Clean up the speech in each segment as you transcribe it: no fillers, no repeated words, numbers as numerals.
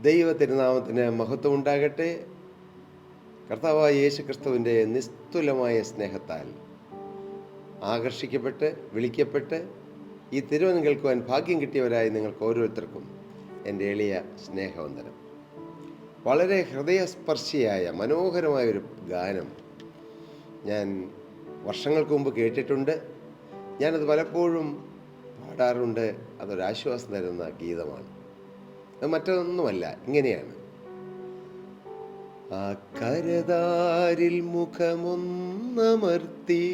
ദൈവ തിരുനാമത്തിന് മഹത്വം ഉണ്ടാകട്ടെ. കർത്താവായ യേശു ക്രിസ്തുവിൻ്റെ നിസ്തുലമായ സ്നേഹത്താൽ ആകർഷിക്കപ്പെട്ട് വിളിക്കപ്പെട്ട് ഈ തിരുവചനം കേൾക്കുവാൻ ഭാഗ്യം കിട്ടിയവരായി നിങ്ങൾക്ക് ഓരോരുത്തർക്കും എൻ്റെ എളിയ സ്നേഹവന്ദനം. വളരെ ഹൃദയസ്പർശിയായ മനോഹരമായൊരു ഗാനം ഞാൻ വർഷങ്ങൾക്ക് മുമ്പ് കേട്ടിട്ടുണ്ട്. ഞാനത് പലപ്പോഴും പാടാറുണ്ട്. അതൊരാശ്വാസം തരുന്ന ഗീതമാണ്. അത് മറ്റൊന്നുമല്ല, ഇങ്ങനെയാണ്: ആ കരതാരിൽ മുഖമൊന്നമർത്തി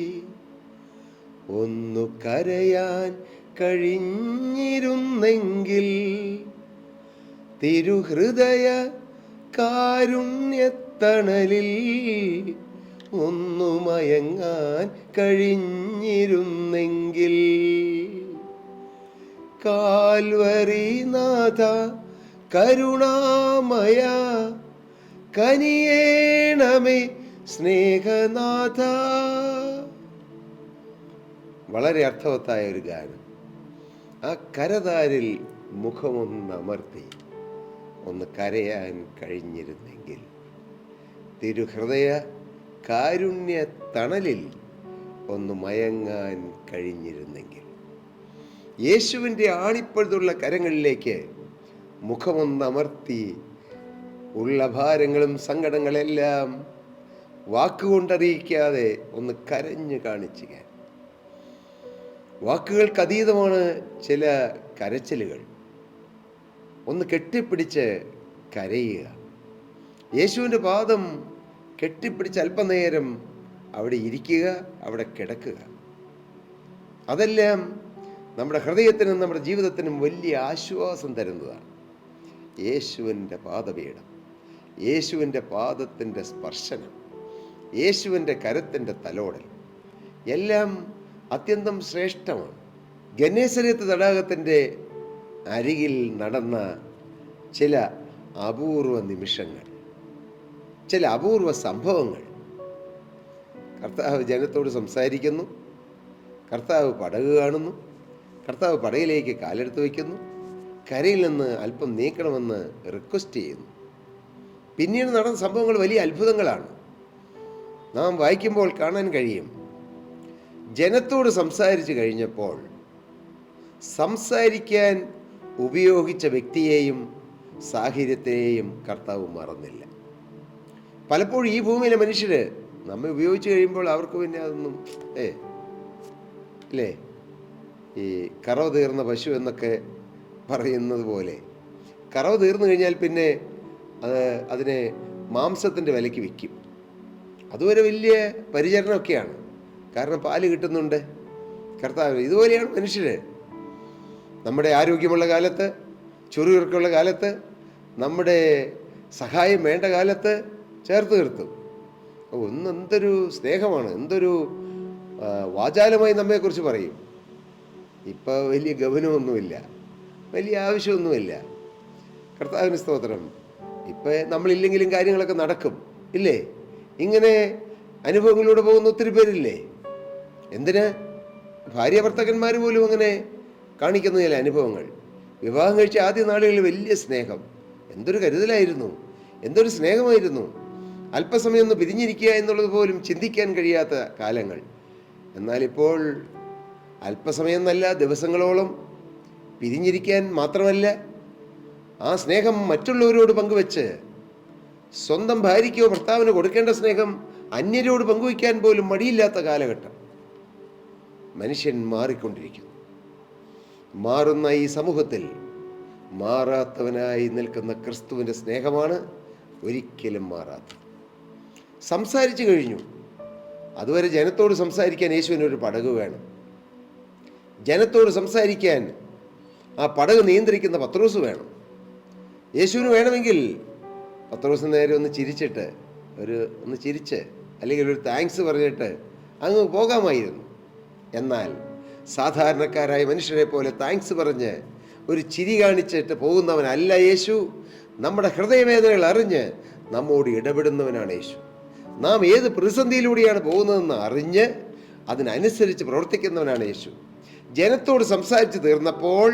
ഒന്നു കരയാൻ കഴിഞ്ഞിരുന്നെങ്കിൽ, തിരുഹൃദയ കാരുണ്യത്തണലിൽ ഒന്നു മയങ്ങാൻ കഴിഞ്ഞിരുന്നെങ്കിൽ, കാൽവരിനാഥ കരുണാമയ കനിയേണമേ സ്നേഹനാഥ. വളരെ അർത്ഥവത്തായ ഒരു ഗാനം. ആ കരതാരിൽ മുഖമൊന്നമർത്തി ഒന്ന് കരയാൻ കഴിഞ്ഞിരുന്നെങ്കിൽ, തിരുഹൃദയ കാരുണ്യ തണലിൽ ഒന്ന് മയങ്ങാൻ കഴിഞ്ഞിരുന്നെങ്കിൽ. യേശുവിൻ്റെ ആണിപ്പഴുതുള്ള കരങ്ങളിലേക്ക് മുഖമൊന്നമർത്തി ഉള്ള ഭാരങ്ങളും സങ്കടങ്ങളെല്ലാം വാക്കുകൊണ്ടറിയിക്കാതെ ഒന്ന് കരഞ്ഞു കാണിക്കുക. വാക്കുകൾക്ക് അതീതമാണ് ചില കരച്ചിലുകൾ. ഒന്ന് കെട്ടിപ്പിടിച്ച് കരയുക. യേശുവിൻ്റെ പാദം കെട്ടിപ്പിടിച്ച് അല്പനേരം അവിടെ ഇരിക്കുക, അവിടെ കിടക്കുക. അതെല്ലാം നമ്മുടെ ഹൃദയത്തിനും നമ്മുടെ ജീവിതത്തിനും വലിയ ആശ്വാസം തരുന്നതാണ്. യേശുവിൻ്റെ പാദപീഠം, യേശുവിൻ്റെ പാദത്തിൻ്റെ സ്പർശനം, യേശുവിൻ്റെ കരത്തിൻ്റെ തലോടൽ എല്ലാം അത്യന്തം ശ്രേഷ്ഠമാണ്. ഗന്നേസരത്ത് തടാകത്തിൻ്റെ അരികിൽ നടന്ന ചില അപൂർവ നിമിഷങ്ങൾ, ചില അപൂർവ സംഭവങ്ങൾ. കർത്താവ് ജനത്തോട് സംസാരിക്കുന്നു, കർത്താവ് പടക് കാണുന്നു, കർത്താവ് പടകിലേക്ക് കാലെടുത്ത് വയ്ക്കുന്നു, കരയിൽ നിന്ന് അല്പം നീക്കണമെന്ന് റിക്വസ്റ്റ് ചെയ്യുന്നു. പിന്നീട് നടന്ന സംഭവങ്ങൾ വലിയ അത്ഭുതങ്ങളാണ്. നാം വായിക്കുമ്പോൾ കാണാൻ കഴിയും. ജനത്തോട് സംസാരിച്ചു കഴിഞ്ഞപ്പോൾ സംസാരിക്കാൻ ഉപയോഗിച്ച വ്യക്തിയെയും സാഹചര്യത്തെയും കർത്താവ് മറന്നില്ല. പലപ്പോഴും ഈ ഭൂമിയിലെ മനുഷ്യർ നമ്മെ ഉപയോഗിച്ച് കഴിയുമ്പോൾ അവർക്ക് പിന്നെ അതൊന്നും അല്ലേ, ഈ കറവ് തീർന്ന പശു എന്നൊക്കെ പറയുന്നത് പോലെ കറവ് തീർന്നു കഴിഞ്ഞാൽ പിന്നെ അതിനെ മാംസത്തിൻ്റെ വിലയ്ക്ക് വിൽക്കും. അതുവരെ വലിയ പരിചരണമൊക്കെയാണ്, കാരണം പാല് കിട്ടുന്നുണ്ട്. കർത്താവ് ഇതുപോലെയാണ് മനുഷ്യർ. നമ്മുടെ ആരോഗ്യമുള്ള കാലത്ത്, ചുറുചുറുക്കുള്ള കാലത്ത്, നമ്മുടെ സഹായം വേണ്ട കാലത്ത് ചേർത്ത് നിർത്തും. എന്തൊരു സ്നേഹമാണ്, എന്തൊരു വാചാലമായി നമ്മെക്കുറിച്ച് പറയും. ഇപ്പോൾ വലിയ ഗമനമൊന്നുമില്ല, വലിയ ആവശ്യമൊന്നുമില്ല. കർത്താവിന് സ്തോത്രം. ഇപ്പം നമ്മളില്ലെങ്കിലും കാര്യങ്ങളൊക്കെ നടക്കും, ഇല്ലേ? ഇങ്ങനെ അനുഭവങ്ങളിലൂടെ പോകുന്ന ഒത്തിരി പേരില്ലേ? എന്തിന്? ഭാര്യ ഭർത്താക്കന്മാർ പോലും അങ്ങനെ കാണിക്കുന്ന ചില അനുഭവങ്ങൾ. വിവാഹം കഴിച്ച ആദ്യ നാളുകളിൽ വലിയ സ്നേഹം, എന്തൊരു കരുതലായിരുന്നു, എന്തൊരു സ്നേഹമായിരുന്നു. അല്പസമയം ഒന്ന് പിരിഞ്ഞിരിക്കുക എന്നുള്ളത് പോലും ചിന്തിക്കാൻ കഴിയാത്ത കാലങ്ങൾ. എന്നാലിപ്പോൾ അല്പസമയം എന്നല്ല, ദിവസങ്ങളോളം പിരിഞ്ഞിരിക്കാൻ മാത്രമല്ല, ആ സ്നേഹം മറ്റുള്ളവരോട് പങ്കുവെച്ച് സ്വന്തം ഭാര്യയ്ക്കോ ഭർത്താവിനോ കൊടുക്കേണ്ട സ്നേഹം അന്യരോട് പങ്കുവയ്ക്കാൻ പോലും മടിയില്ലാത്ത കാലഘട്ടം. മനുഷ്യൻ മാറിക്കൊണ്ടിരിക്കുന്നു. മാറുന്ന ഈ സമൂഹത്തിൽ മാറാത്തവനായി നിൽക്കുന്ന ക്രിസ്തുവിൻ്റെ സ്നേഹമാണ് ഒരിക്കലും മാറാത്തത്. സംസാരിച്ചു കഴിഞ്ഞു. അതുവരെ ജനത്തോട് സംസാരിക്കാൻ യേശുവിനൊരു പടക് വേണം. ജനത്തോട് സംസാരിക്കാൻ ആ പടക് നിയന്ത്രിക്കുന്ന പത്രോസ് വേണം. യേശുവിന് വേണമെങ്കിൽ പത്രോസ് നേരെ ഒന്ന് ചിരിച്ചിട്ട് ഒന്ന് ചിരിച്ച് അല്ലെങ്കിൽ ഒരു താങ്ക്സ് പറഞ്ഞിട്ട് അങ്ങ് പോകാമായിരുന്നു. എന്നാൽ സാധാരണക്കാരായ മനുഷ്യരെ പോലെ താങ്ക്സ് പറഞ്ഞ് ഒരു ചിരി കാണിച്ചിട്ട് പോകുന്നവനല്ല യേശു. നമ്മുടെ ഹൃദയവേദനകൾ അറിഞ്ഞ് നമ്മോട് ഇടപെടുന്നവനാണ് യേശു. നാം ഏത് പ്രതിസന്ധിയിലൂടെയാണ് പോകുന്നതെന്ന് അറിഞ്ഞ് അതിനനുസരിച്ച് പ്രവർത്തിക്കുന്നവനാണ് യേശു. ജനത്തോട് സംസാരിച്ച് തീർന്നപ്പോൾ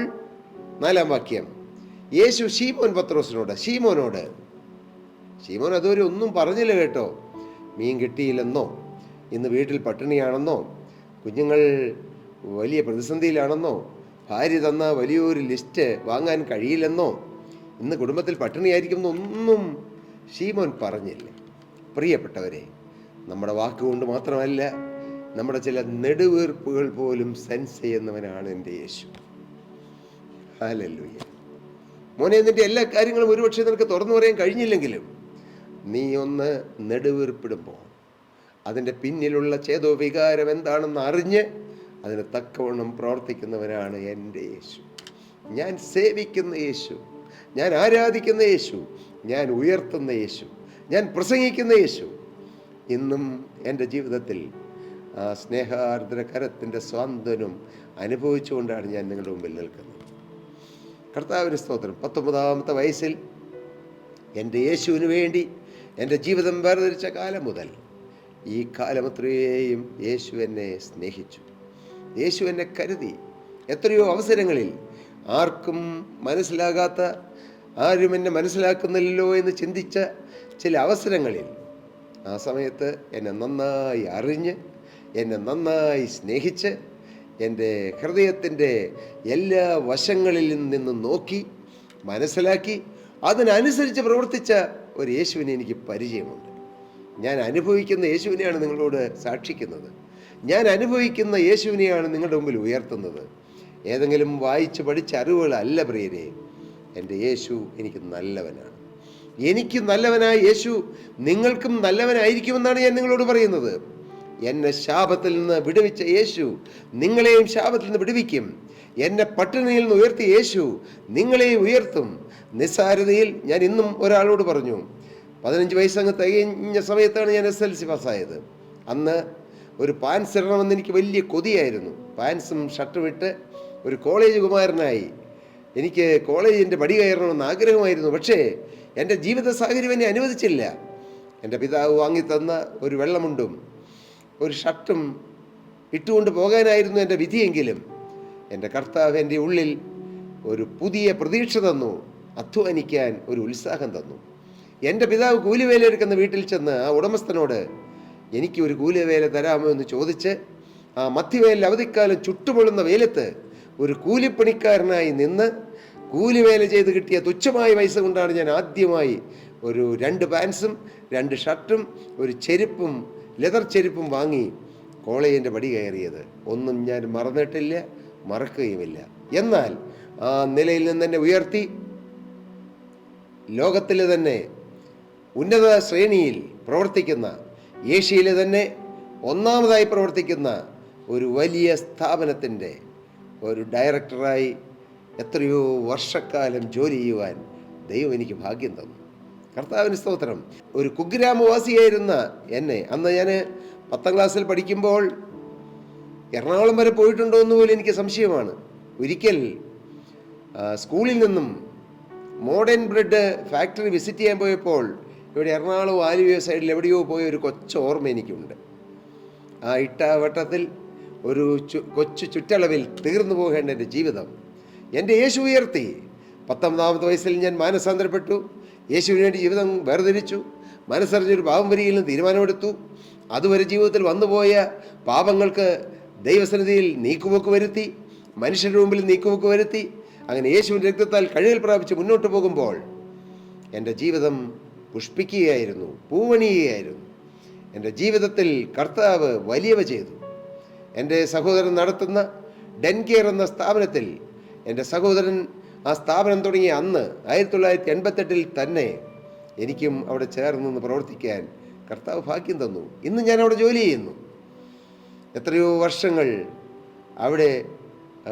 4-ാം വാക്യം, യേശു ശീമോനോട് ശീമോൻ അതുവരെ ഒന്നും പറഞ്ഞില്ല കേട്ടോ. മീൻ കിട്ടിയില്ലെന്നോ, ഇന്ന് വീട്ടിൽ പട്ടിണിയാണെന്നോ, കുഞ്ഞുങ്ങൾ വലിയ പ്രതിസന്ധിയിലാണെന്നോ, ഭാര്യ തന്ന വലിയൊരു ലിസ്റ്റ് വാങ്ങാൻ കഴിയില്ലെന്നോ, ഇന്ന് കുടുംബത്തിൽ പട്ടിണിയായിരിക്കുമെന്നൊന്നും ശീമോൻ പറഞ്ഞില്ല. പ്രിയപ്പെട്ടവരെ, നമ്മുടെ വാക്കുകൊണ്ട് മാത്രമല്ല, നമ്മുടെ ചില നെടുവീർപ്പുകൾ പോലും സെൻസ് ചെയ്യുന്നവനാണ് എൻ്റെ യേശു. ഹല്ലേലൂയ. മോനെ, നിന്റെ എല്ലാ കാര്യങ്ങളും ഒരുപക്ഷെ നിനക്ക് തുറന്നു പറയാൻ കഴിഞ്ഞില്ലെങ്കിലും നീ ഒന്ന് നെടുവീർപ്പിടുമ്പോൾ അതിൻ്റെ പിന്നിലുള്ള ചേതോ വികാരം എന്താണെന്ന് അറിഞ്ഞ് അതിന് തക്കവണ്ണം പ്രവർത്തിക്കുന്നവനാണ് എൻ്റെ യേശു. ഞാൻ സേവിക്കുന്ന യേശു, ഞാൻ ആരാധിക്കുന്ന യേശു, ഞാൻ ഉയർത്തുന്ന യേശു, ഞാൻ പ്രസംഗിക്കുന്ന യേശു ഇന്നും എൻ്റെ ജീവിതത്തിൽ ആ സ്നേഹാർദ്ര കരത്തിൻ്റെ സ്വാന്തനം അനുഭവിച്ചുകൊണ്ടാണ് ഞാൻ നിങ്ങളുടെ മുമ്പിൽ നിൽക്കുന്നത്. കർത്താവിന് സ്തോത്രം. 19-ാമത്തെ വയസ്സിൽ എൻ്റെ യേശുവിന് വേണ്ടി എൻ്റെ ജീവിതം വേർതിരിച്ച കാലം മുതൽ ഈ കാലമത്രയും യേശു എന്നെ സ്നേഹിച്ചു, യേശു എന്നെ കരുതി. എത്രയോ അവസരങ്ങളിൽ ആർക്കും മനസ്സിലാകാത്ത, ആരും എന്നെ മനസ്സിലാക്കുന്നില്ലല്ലോ എന്ന് ചിന്തിച്ച ചില അവസരങ്ങളിൽ ആ സമയത്ത് എന്നെ നന്നായി അറിഞ്ഞ്, എന്നെ നന്നായി സ്നേഹിച്ച്, എൻ്റെ ഹൃദയത്തിൻ്റെ എല്ലാ വശങ്ങളിൽ നിന്നും നോക്കി മനസ്സിലാക്കി അതിനനുസരിച്ച് പ്രവർത്തിച്ച ഒരു യേശുവിനെ എനിക്ക് പരിചയമുണ്ട്. ഞാൻ അനുഭവിക്കുന്ന യേശുവിനെയാണ് നിങ്ങളോട് സാക്ഷിക്കുന്നത്. ഞാൻ അനുഭവിക്കുന്ന യേശുവിനെയാണ് നിങ്ങളുടെ മുമ്പിൽ ഉയർത്തുന്നത്. ഏതെങ്കിലും വായിച്ച് പഠിച്ച അറിവുകളല്ല പ്രിയരെ. എൻ്റെ യേശു എനിക്ക് നല്ലവനാണ്. എനിക്ക് നല്ലവനായ യേശു നിങ്ങൾക്കും നല്ലവനായിരിക്കുമെന്നാണ് ഞാൻ നിങ്ങളോട് പറയുന്നത്. എന്നെ ശാപത്തിൽ നിന്ന് വിടുവിച്ച യേശു നിങ്ങളെയും ശാപത്തിൽ നിന്ന് വിടുവിക്കും. എന്നെ പട്ടിണിയിൽ നിന്ന് ഉയർത്തിയ യേശു നിങ്ങളെയും ഉയർത്തും. നിസ്സാരതയിൽ ഞാൻ ഇന്നും ഒരാളോട് പറഞ്ഞു, 15 വയസ്സങ്ങ് തികഞ്ഞ സമയത്താണ് ഞാൻ SLC പാസ്സായത്. അന്ന് ഒരു പാൻസ് ഇടണമെന്ന് എനിക്ക് വലിയ കൊതിയായിരുന്നു. പാൻസും ഷർട്ടും ഇട്ട് ഒരു കോളേജ് കുമാരനായി എനിക്ക് കോളേജിൻ്റെ പടി കയറണമെന്ന് ആഗ്രഹമായിരുന്നു. പക്ഷേ എൻ്റെ ജീവിത സാഹചര്യം എന്നെ അനുവദിച്ചില്ല. എൻ്റെ പിതാവ് വാങ്ങിത്തന്ന ഒരു വെള്ളമുണ്ടും ഒരു ഷർട്ടും ഇട്ടുകൊണ്ട് പോകാനായിരുന്നു എൻ്റെ വിധിയെങ്കിലും എൻ്റെ കർത്താവ് എൻ്റെ ഉള്ളിൽ ഒരു പുതിയ പ്രതീക്ഷ തന്നു, അധ്വാനിക്കാൻ ഒരു ഉത്സാഹം തന്നു. എൻ്റെ പിതാവ് കൂലിവേല എടുക്കുന്ന വീട്ടിൽ ചെന്ന് ആ ഉടമസ്ഥനോട് എനിക്ക് ഒരു കൂലിവേല തരാമോ എന്ന് ചോദിച്ച് ആ മധ്യവേല അവധിക്കാലം ചുട്ടുപൊള്ളുന്ന വെയിലത്ത് ഒരു കൂലിപ്പണിക്കാരനായി നിന്ന് കൂലിവേല ചെയ്ത് കിട്ടിയ തുച്ഛമായ പൈസ കൊണ്ടാണ് ഞാൻ ആദ്യമായി ഒരു 2 പാൻസും 2 ഷർട്ടും ഒരു ചെരുപ്പും ലെതർ ചെരുപ്പും വാങ്ങി കോളേജിൻ്റെ പടി കയറിയത്. ഒന്നും ഞാൻ മറന്നിട്ടില്ല, മറക്കുകയുമില്ല. എന്നാൽ ആ നിലയിൽ നിന്ന് എന്നെ ഉയർത്തി ലോകത്തിലെ തന്നെ ഉന്നത ശ്രേണിയിൽ പ്രവർത്തിക്കുന്ന, ഏഷ്യയിലെ തന്നെ ഒന്നാമതായി പ്രവർത്തിക്കുന്ന ഒരു വലിയ സ്ഥാപനത്തിൻ്റെ ഒരു ഡയറക്ടറായി എത്രയോ വർഷക്കാലം ജോലി ചെയ്യുവാൻ ദൈവം എനിക്ക് ഭാഗ്യം തന്നു. കർത്താവിന് സ്തോത്രം. ഒരു കുഗ്രാമവാസിയായിരുന്ന എന്നെ, അന്ന് ഞാൻ 10ാം ക്ലാസ്സിൽ പഠിക്കുമ്പോൾ എറണാകുളം വരെ പോയിട്ടുണ്ടോ എന്ന് പോലും എനിക്ക് സംശയമാണ്. ഒരിക്കൽ സ്കൂളിൽ നിന്നും മോഡേൺ ബ്രെഡ് ഫാക്ടറി വിസിറ്റ് ചെയ്യാൻ പോയപ്പോൾ ഇവിടെ എറണാകുളം ആലുവ സൈഡിൽ എവിടെയോ പോയ ഒരു കൊച്ചു ഓർമ്മ എനിക്കുണ്ട്. ആ ഇട്ടാവട്ടത്തിൽ ഒരു കൊച്ചു ചുറ്റളവിൽ തീർന്നു പോകേണ്ട എൻ്റെ ജീവിതം എൻ്റെ യേശു ഉയർത്തി. 19ാമത്തെ വയസ്സിൽ ഞാൻ മാനസാന്തരപ്പെട്ടു. യേശുവിന് വേണ്ടി ജീവിതം വേർതിരിച്ചു. മനസ്സറിഞ്ഞൊരു പാപം വരികയിലും തീരുമാനമെടുത്തു. അതുവരെ ജീവിതത്തിൽ വന്നുപോയ പാപങ്ങൾക്ക് ദൈവസന്നിധിയിൽ നീക്കുപോക്ക് വരുത്തി, മനുഷ്യരുടെ മുമ്പിൽ നീക്കുപോക്ക് വരുത്തി. അങ്ങനെ യേശുവിൻ്റെ രക്തത്താൽ കഴുകൽ പ്രാപിച്ച് മുന്നോട്ട് പോകുമ്പോൾ എൻ്റെ ജീവിതം പുഷ്പിക്കുകയായിരുന്നു, പൂവണിയുകയായിരുന്നു. എൻ്റെ ജീവിതത്തിൽ കർത്താവ് വലിയവ ചെയ്തു. എൻ്റെ സഹോദരൻ നടത്തുന്ന ഡെൻകെയർ എന്ന സ്ഥാപനത്തിൽ എൻ്റെ സഹോദരൻ ആ സ്ഥാപനം തുടങ്ങിയ അന്ന് 1988 തന്നെ എനിക്കും അവിടെ ചേർന്ന് നിന്ന് പ്രവർത്തിക്കാൻ കർത്താവ് ഭാഗ്യം തന്നു. ഇന്ന് ഞാൻ അവിടെ ജോലി ചെയ്യുന്നു. എത്രയോ വർഷങ്ങൾ അവിടെ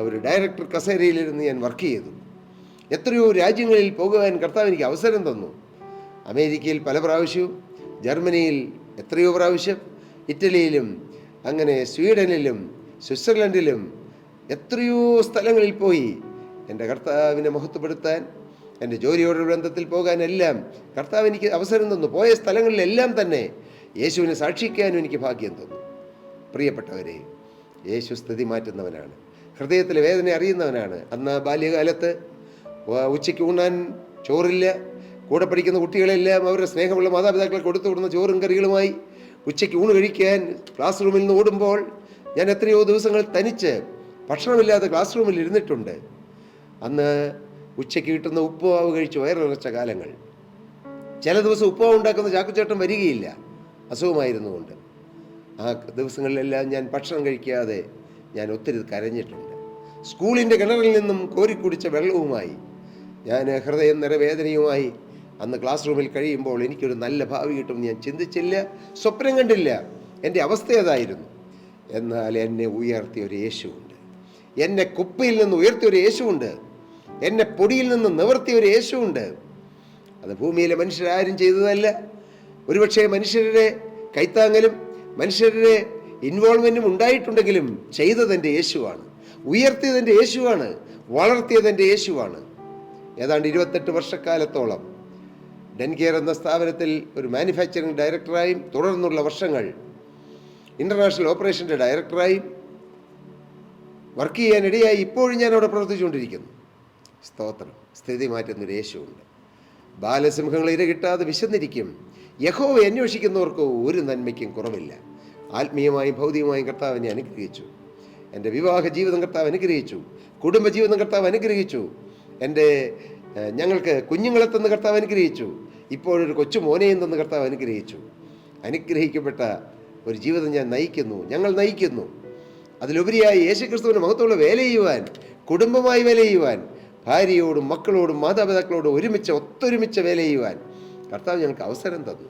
ഒരു ഡയറക്ടർ കസേരയിലിരുന്ന് ഞാൻ വർക്ക് ചെയ്തു. എത്രയോ രാജ്യങ്ങളിൽ പോകുവാൻ കർത്താവ് എനിക്ക് അവസരം തന്നു. അമേരിക്കയിൽ പല പ്രാവശ്യവും, ജർമ്മനിയിൽ എത്രയോ പ്രാവശ്യം, ഇറ്റലിയിലും അങ്ങനെ സ്വീഡനിലും സ്വിറ്റ്സർലൻഡിലും എത്രയോ സ്ഥലങ്ങളിൽ പോയി എൻ്റെ കർത്താവിനെ മഹത്വപ്പെടുത്താൻ, എൻ്റെ ജോലിയോടുള്ള ബന്ധത്തിൽ പോകാനെല്ലാം കർത്താവ് എനിക്ക് അവസരം തന്നു. പോയ സ്ഥലങ്ങളിലെല്ലാം തന്നെ യേശുവിനെ സാക്ഷിക്കാനും എനിക്ക് ഭാഗ്യം തന്നു. പ്രിയപ്പെട്ടവരെ, യേശു സ്ഥിതി മാറ്റുന്നവനാണ്, ഹൃദയത്തിലെ വേദന അറിയുന്നവനാണ്. അന്ന് ബാല്യകാലത്ത് ഉച്ചയ്ക്ക് ഊണാൻ ചോറില്ല. കൂടെ പഠിക്കുന്ന കുട്ടികളെല്ലാം അവരുടെ സ്നേഹമുള്ള മാതാപിതാക്കളെ കൊടുത്തു വിടുന്ന ചോറും കറികളുമായി ഉച്ചയ്ക്ക് ഊണ് കഴിക്കാൻ ക്ലാസ് റൂമിൽ നിന്ന് ഓടുമ്പോൾ ഞാൻ എത്രയോ ദിവസങ്ങൾ തനിച്ച് ഭക്ഷണമില്ലാതെ ക്ലാസ് റൂമിൽ ഇരുന്നിട്ടുണ്ട്. അന്ന് ഉച്ചയ്ക്ക് കിട്ടുന്ന ഉപ്പുമാവ് കഴിച്ച് വയറിറച്ച കാലങ്ങൾ. ചില ദിവസം ഉപ്പുമാവ് ഉണ്ടാക്കുന്ന ചാക്കുച്ചേട്ടൻ വരികയില്ല, അസുഖമായിരുന്നുകൊണ്ട്. ആ ദിവസങ്ങളിലെല്ലാം ഞാൻ ഭക്ഷണം കഴിക്കാതെ ഞാൻ ഒത്തിരി കരഞ്ഞിട്ടുണ്ട്. സ്കൂളിൻ്റെ കിണറിൽ നിന്നും കോരിക്കുടിച്ച വെള്ളവുമായി ഞാൻ ഹൃദയം നിറവേദനയുമായി അന്ന് ക്ലാസ് റൂമിൽ കഴിയുമ്പോൾ എനിക്കൊരു നല്ല ഭാവി കിട്ടുമെന്ന് ഞാൻ ചിന്തിച്ചില്ല, സ്വപ്നം കണ്ടില്ല. എൻ്റെ അവസ്ഥ അതായിരുന്നു. എന്നാൽ എന്നെ ഉയർത്തിയ ഒരു യേശുവുണ്ട്. എന്നെ കുപ്പയിൽ നിന്ന് ഉയർത്തിയ ഒരു യേശുവുണ്ട്. എന്നെ പൊടിയിൽ നിന്ന് നിവർത്തിയ ഒരു യേശുവുണ്ട്. അത് ഭൂമിയിലെ മനുഷ്യരാരും ചെയ്തതല്ല. ഒരുപക്ഷെ മനുഷ്യരുടെ കൈത്താങ്ങലും മനുഷ്യരുടെ ഇൻവോൾവ്മെൻറ്റും ഉണ്ടായിട്ടുണ്ടെങ്കിലും ചെയ്തതെൻ്റെ യേശുവാണ്, ഉയർത്തിയതെൻ്റെ യേശുവാണ്, വളർത്തിയതെൻ്റെ യേശുവാണ്. ഏതാണ്ട് 28 വർഷക്കാലത്തോളം ഡെൻകെയർ എന്ന സ്ഥാപനത്തിൽ ഒരു മാനുഫാക്ചറിംഗ് ഡയറക്ടറായും തുടർന്നുള്ള വർഷങ്ങൾ ഇൻ്റർനാഷണൽ ഓപ്പറേഷൻ്റെ ഡയറക്ടറായും വർക്ക് ചെയ്യാനിടയായി. ഇപ്പോഴും ഞാൻ അവിടെ പ്രവർത്തിച്ചുകൊണ്ടിരിക്കുന്നു. സ്തോത്രം. സ്ഥിതി മാറ്റുന്നൊരു യേശുവുണ്ട്. ബാലസിംഹങ്ങൾ ഇര കിട്ടാതെ വിശന്നിരിക്കും. യഹോവയെ അന്വേഷിക്കുന്നവർക്ക് ഒരു നന്മയ്ക്കും കുറവില്ല. ആത്മീയമായും ഭൗതികമായും കർത്താവ് എന്നെ അനുഗ്രഹിച്ചു. എൻ്റെ വിവാഹ ജീവിതം കർത്താവ് അനുഗ്രഹിച്ചു. കുടുംബജീവിതം കർത്താവ് അനുഗ്രഹിച്ചു. ഞങ്ങൾക്ക് കുഞ്ഞുങ്ങളെ തന്ന് കർത്താവ് അനുഗ്രഹിച്ചു. ഇപ്പോഴൊരു കൊച്ചു മോനെയും തന്ന് കർത്താവ് അനുഗ്രഹിച്ചു. അനുഗ്രഹിക്കപ്പെട്ട ഒരു ജീവിതം ഞങ്ങൾ നയിക്കുന്നു. അതിലുപരിയായി യേശുക്രിസ്തുവിൻ്റെ മഹത്വമുള്ള വേല ചെയ്യുവാൻ, കുടുംബമായി വേല ചെയ്യുവാൻ, ഭാര്യയോടും മക്കളോടും മാതാപിതാക്കളോടും ഒത്തൊരുമിച്ച് വേല ചെയ്യുവാൻ കർത്താവ് ഞങ്ങൾക്ക് അവസരം തന്നു.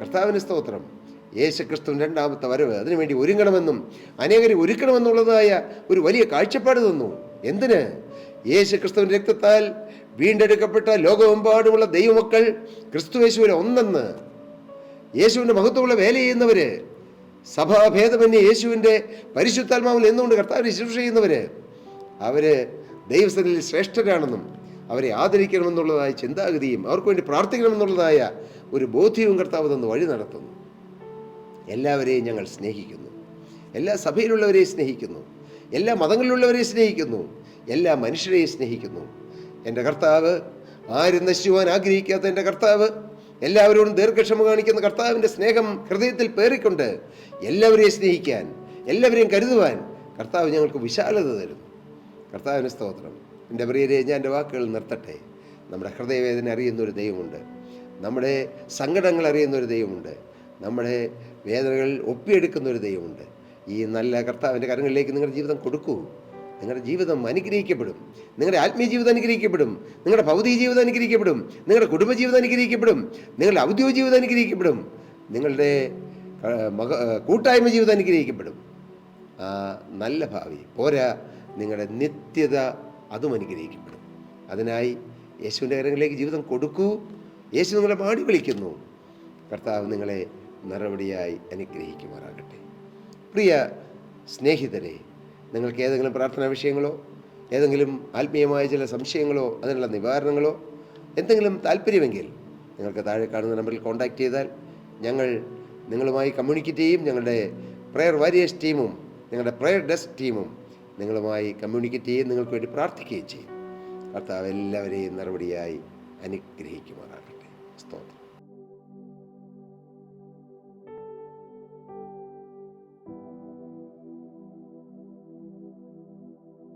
കർത്താവിന് സ്തോത്രം. യേശുക്രിസ്തുവിൻ്റെ രണ്ടാമത്തെ വരവ് അതിനുവേണ്ടി ഒരുങ്ങണമെന്നും അനേകരെ ഒരുക്കണമെന്നുള്ളതായ ഒരു വലിയ കാഴ്ചപ്പാട് തന്നു. എന്തിന്? യേശുക്രിസ്തുവിൻ്റെ രക്തത്താൽ വീണ്ടെടുക്കപ്പെട്ട ലോകമെമ്പാടുമുള്ള ദൈവമക്കൾ ക്രിസ്തുയേശുവിനെ ഒന്നെന്ന്, യേശുവിൻ്റെ മഹത്വമുള്ള വേല ചെയ്യുന്നവർ, സഭാഭേദമന്യേ യേശുവിൻ്റെ പരിശുദ്ധാത്മാവിൽ നിന്നുകൊണ്ട് കർത്താവിനെ ശുശ്രൂഷ ചെയ്യുന്നവർ, അവർ ദൈവസന്നിധിയിൽ ശ്രേഷ്ഠരാണെന്നും അവരെ ആദരിക്കണമെന്നുള്ളതായ ചിന്താഗതിയും അവർക്ക് വേണ്ടി പ്രാർത്ഥിക്കണമെന്നുള്ളതായ ഒരു ബോധ്യവും കർത്താവ് തന്ന് വഴി നടത്തുന്നു. എല്ലാവരെയും ഞങ്ങൾ സ്നേഹിക്കുന്നു. എല്ലാ സഭയിലുള്ളവരെയും സ്നേഹിക്കുന്നു. എല്ലാ മതങ്ങളിലുള്ളവരെയും സ്നേഹിക്കുന്നു. എല്ലാ മനുഷ്യരെയും സ്നേഹിക്കുന്നു. എൻ്റെ കർത്താവ്, ആരും നശിക്കുവാൻ ആഗ്രഹിക്കാത്ത എൻ്റെ കർത്താവ്, എല്ലാവരോടും ദീർഘക്ഷമ കാണിക്കുന്ന കർത്താവിൻ്റെ സ്നേഹം ഹൃദയത്തിൽ പേറിക്കൊണ്ട് എല്ലാവരെയും സ്നേഹിക്കാൻ, എല്ലാവരെയും കരുതുവാൻ കർത്താവ് ഞങ്ങൾക്ക് വിശാലത തരുന്നു. കർത്താവിന് സ്തോത്രം. എൻ്റെ പ്രിയരെ, ഞാൻ എൻ്റെ വാക്കുകൾ നിർത്തട്ടെ. നമ്മുടെ ഹൃദയവേദന അറിയുന്നൊരു ദൈവമുണ്ട്. നമ്മുടെ സങ്കടങ്ങൾ അറിയുന്നൊരു ദൈവമുണ്ട്. നമ്മുടെ വേദനകൾ ഒപ്പിയെടുക്കുന്നൊരു ദൈവമുണ്ട്. ഈ നല്ല കർത്താവിൻ്റെ കരങ്ങളിലേക്ക് നിങ്ങളുടെ ജീവിതം കൊടുക്കൂ. നിങ്ങളുടെ ജീവിതം അനുഗ്രഹിക്കപ്പെടും. നിങ്ങളുടെ ആത്മീയ ജീവിതം അനുഗ്രഹിക്കപ്പെടും. നിങ്ങളുടെ ഭൗതിക ജീവിതം അനുഗ്രഹിക്കപ്പെടും. നിങ്ങളുടെ കുടുംബജീവിതം അനുഗ്രഹിക്കപ്പെടും. നിങ്ങളുടെ ഔദ്യോഗിക ജീവിതം അനുഗ്രഹിക്കപ്പെടും. നിങ്ങളുടെ കൂട്ടായ്മ ജീവിതം അനുഗ്രഹിക്കപ്പെടും. നല്ല ഭാവി പോരാ, നിങ്ങളുടെ നിത്യത അതും അനുഗ്രഹിക്കപ്പെടും. അതിനായി യേശുവിൻ്റെ കരങ്ങളിലേക്ക് ജീവിതം കൊടുക്കൂ. യേശു നിങ്ങളെ മാടി വിളിക്കുന്നു. കർത്താവ് നിങ്ങളെ നിറവടിയായി അനുഗ്രഹിക്കുമാറാകട്ടെ. പ്രിയ സ്നേഹിതരെ, നിങ്ങൾക്ക് ഏതെങ്കിലും പ്രാർത്ഥനാ വിഷയങ്ങളോ ഏതെങ്കിലും ആത്മീയമായ ചില സംശയങ്ങളോ അതിനുള്ള നിവാരണങ്ങളോ എന്തെങ്കിലും താല്പര്യമെങ്കിൽ നിങ്ങൾക്ക് താഴെ കാണുന്ന നമ്പറിൽ കോൺടാക്റ്റ് ചെയ്താൽ ഞങ്ങൾ നിങ്ങളുമായി കമ്മ്യൂണിക്കേറ്റ് ചെയ്യും. ഞങ്ങളുടെ പ്രെയർ വാരിയേഴ്സ് ടീമും ഞങ്ങളുടെ പ്രെയർ ഡെസ്ക് ടീമും നിങ്ങളുമായി കമ്മ്യൂണിക്കേറ്റ് ചെയ്യും, നിങ്ങൾക്ക് വേണ്ടി പ്രാർത്ഥിക്കുകയും ചെയ്യും. കർത്താവ് എല്ലാവരെയും നിറവടിയായി അനുഗ്രഹിക്കുമാറാകട്ടെ. സ്തോത്രം.